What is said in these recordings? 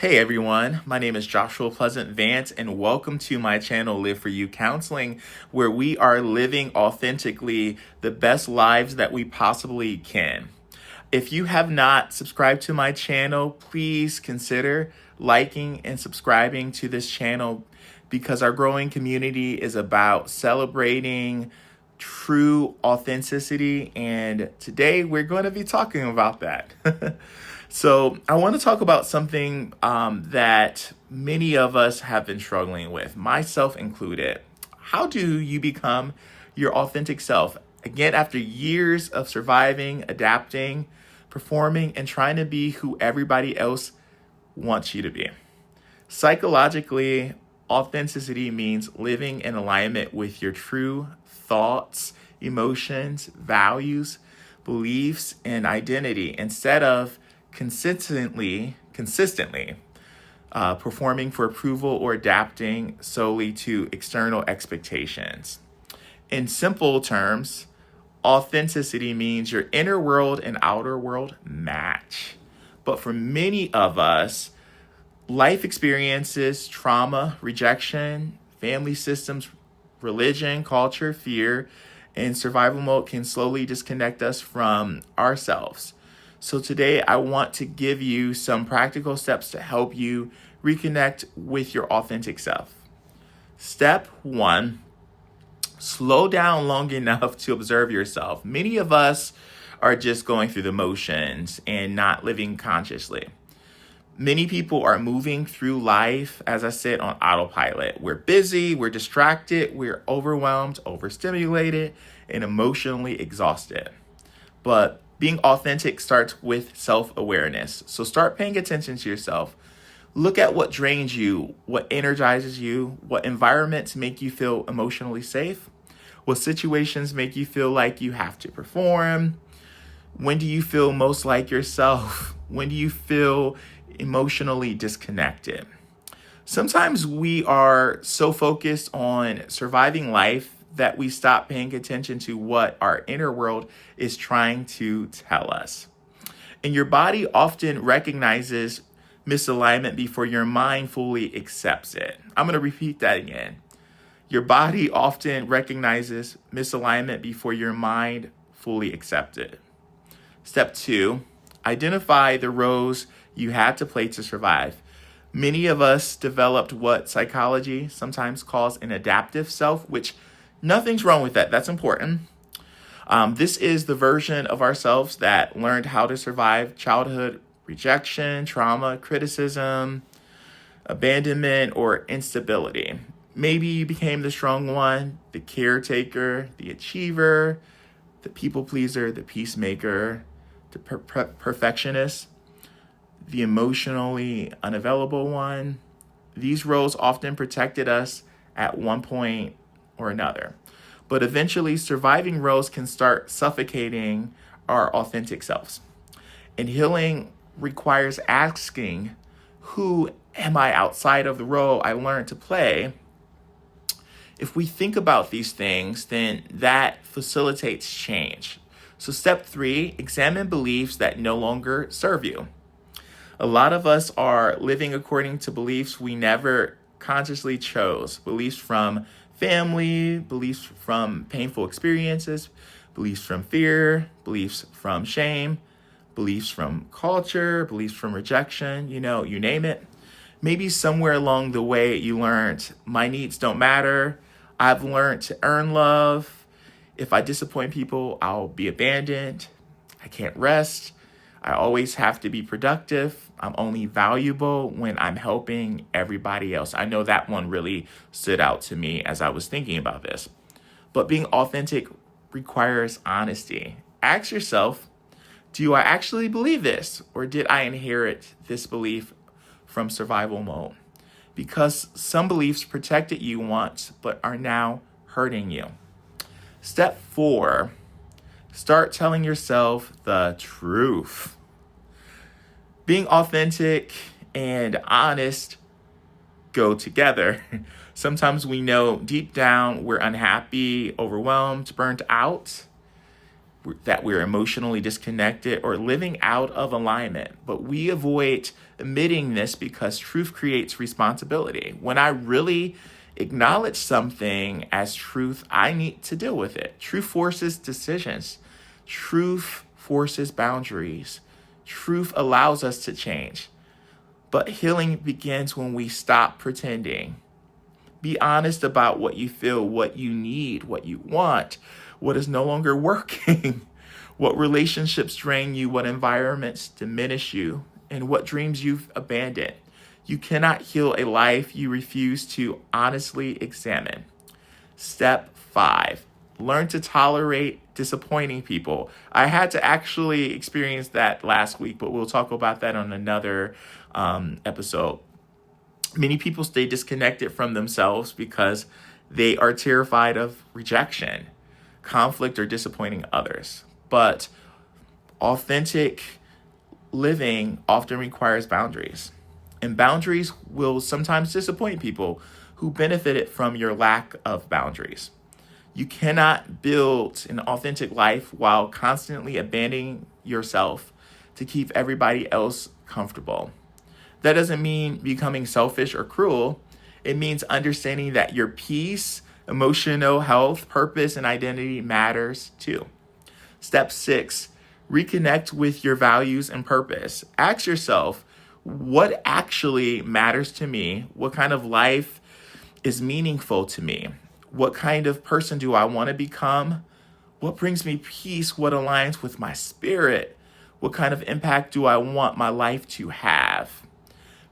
Hey everyone, my name is Joshua Pleasant Vance, and welcome to my channel, Live For You Counseling, where we are living authentically the best lives that we possibly can. If you have not subscribed to my channel, please consider liking and subscribing to this channel because our growing community is about celebrating true authenticity, and today we're going to be talking about that. So I want to talk about something that many of us have been struggling with, myself included. How do you become your authentic self? Again, after years of surviving, adapting, performing, and trying to be who everybody else wants you to be. Psychologically, authenticity means living in alignment with your true thoughts, emotions, values, beliefs, and identity instead of consistently performing for approval or adapting solely to external expectations. In simple terms, authenticity means your inner world and outer world match. But for many of us, life experiences, trauma, rejection, family systems, religion, culture, fear, and survival mode can slowly disconnect us from ourselves. So today I want to give you some practical steps to help you reconnect with your authentic self. Step 1, slow down long enough to observe yourself. Many of us are just going through the motions and not living consciously. Many people are moving through life, as I said, on autopilot. We're busy, we're distracted, we're overwhelmed, overstimulated, and emotionally exhausted. But being authentic starts with self-awareness. So start paying attention to yourself. Look at what drains you, what energizes you, what environments make you feel emotionally safe, what situations make you feel like you have to perform. When do you feel most like yourself? When do you feel emotionally disconnected? Sometimes we are so focused on surviving life that we stop paying attention to what our inner world is trying to tell us. And your body often recognizes misalignment before your mind fully accepts it. I'm going to repeat that again. Your body often recognizes misalignment before your mind fully accepts it. Step 2, identify the roles you had to play to survive. Many of us developed what psychology sometimes calls an adaptive self, which nothing's wrong with that. That's important. This is the version of ourselves that learned how to survive childhood rejection, trauma, criticism, abandonment, or instability. Maybe you became the strong one, the caretaker, the achiever, the people pleaser, the peacemaker, the perfectionist, the emotionally unavailable one. These roles often protected us at one point or another. But eventually, surviving roles can start suffocating our authentic selves. And healing requires asking, who am I outside of the role I learned to play? If we think about these things, then that facilitates change. So step 3, examine beliefs that no longer serve you. A lot of us are living according to beliefs we never consciously chose. Beliefs from family, beliefs from painful experiences, beliefs from fear, beliefs from shame, beliefs from culture, beliefs from rejection, you name it. Maybe somewhere along the way you learned, my needs don't matter. I've learned to earn love. If I disappoint people, I'll be abandoned. I can't rest. I always have to be productive. I'm only valuable when I'm helping everybody else. I know that one really stood out to me as I was thinking about this. But being authentic requires honesty. Ask yourself, do I actually believe this? Or did I inherit this belief from survival mode? Because some beliefs protected you once, but are now hurting you. Step 4, start telling yourself the truth. Being authentic and honest go together. Sometimes we know deep down we're unhappy, overwhelmed, burnt out. that we're emotionally disconnected or living out of alignment. But we avoid admitting this because truth creates responsibility. When I really acknowledge something as truth, I need to deal with it. Truth forces decisions. Truth forces boundaries. Truth allows us to change. But healing begins when we stop pretending. Be honest about what you feel, what you need, what you want, what is no longer working, what relationships drain you, what environments diminish you, and what dreams you've abandoned. You cannot heal a life you refuse to honestly examine. Step 5, learn to tolerate disappointing people. I had to actually experience that last week, but we'll talk about that on another episode. Many people stay disconnected from themselves because they are terrified of rejection, conflict, or disappointing others. But authentic living often requires boundaries. And boundaries will sometimes disappoint people who benefited from your lack of boundaries. You cannot build an authentic life while constantly abandoning yourself to keep everybody else comfortable. That doesn't mean becoming selfish or cruel. It means understanding that your peace, emotional health, purpose, and identity matters too. Step 6, reconnect with your values and purpose. Ask yourself, what actually matters to me? What kind of life is meaningful to me? What kind of person do I want to become? What brings me peace? What aligns with my spirit? What kind of impact do I want my life to have?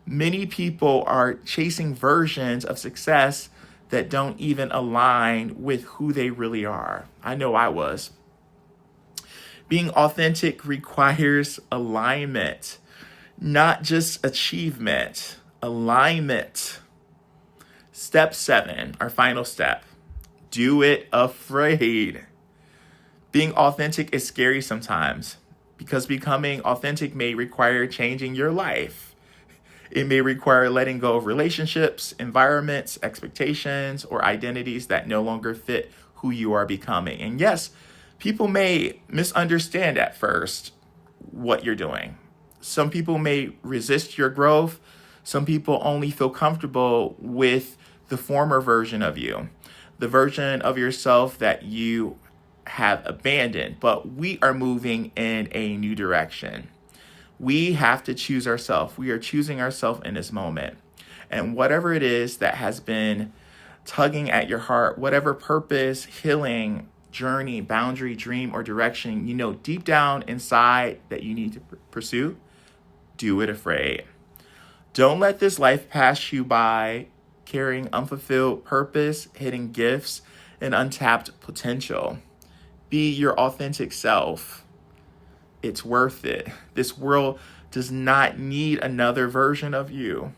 Many people are chasing versions of success that don't even align with who they really are. I know I was. Being authentic requires alignment, not just achievement, alignment. Step 7, our final step, do it afraid. Being authentic is scary sometimes because becoming authentic may require changing your life. It may require letting go of relationships, environments, expectations, or identities that no longer fit who you are becoming. And yes, people may misunderstand at first what you're doing. Some people may resist your growth. Some people only feel comfortable with the former version of you, the version of yourself that you have abandoned. But we are moving in a new direction. We have to choose ourselves. We are choosing ourselves in this moment. And whatever it is that has been tugging at your heart, whatever purpose, healing, journey, boundary, dream, or direction, you know deep down inside that you need to pursue, do it afraid. Don't let this life pass you by carrying unfulfilled purpose, hidden gifts, and untapped potential. Be your authentic self. It's worth it. This world does not need another version of you.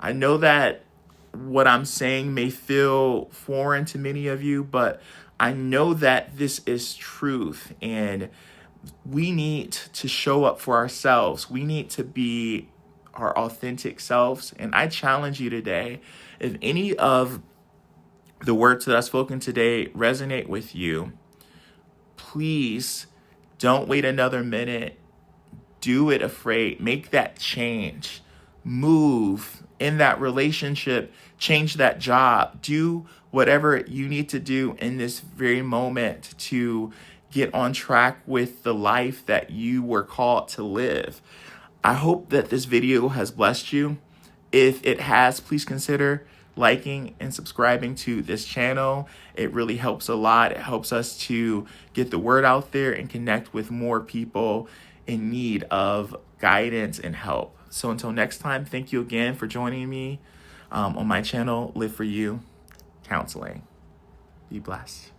I know that what I'm saying may feel foreign to many of you, but I know that this is truth, and we need to show up for ourselves. We need to be our authentic selves. And I challenge you today, if any of the words that I've spoken today resonate with you, please don't wait another minute. Do it afraid. Make that change. Move in that relationship. Change that job. Do whatever you need to do in this very moment to get on track with the life that you were called to live. I hope that this video has blessed you. If it has, please consider liking and subscribing to this channel. It really helps a lot. It helps us to get the word out there and connect with more people in need of guidance and help. So until next time, thank you again for joining me on my channel, Live For You Counseling. Be blessed.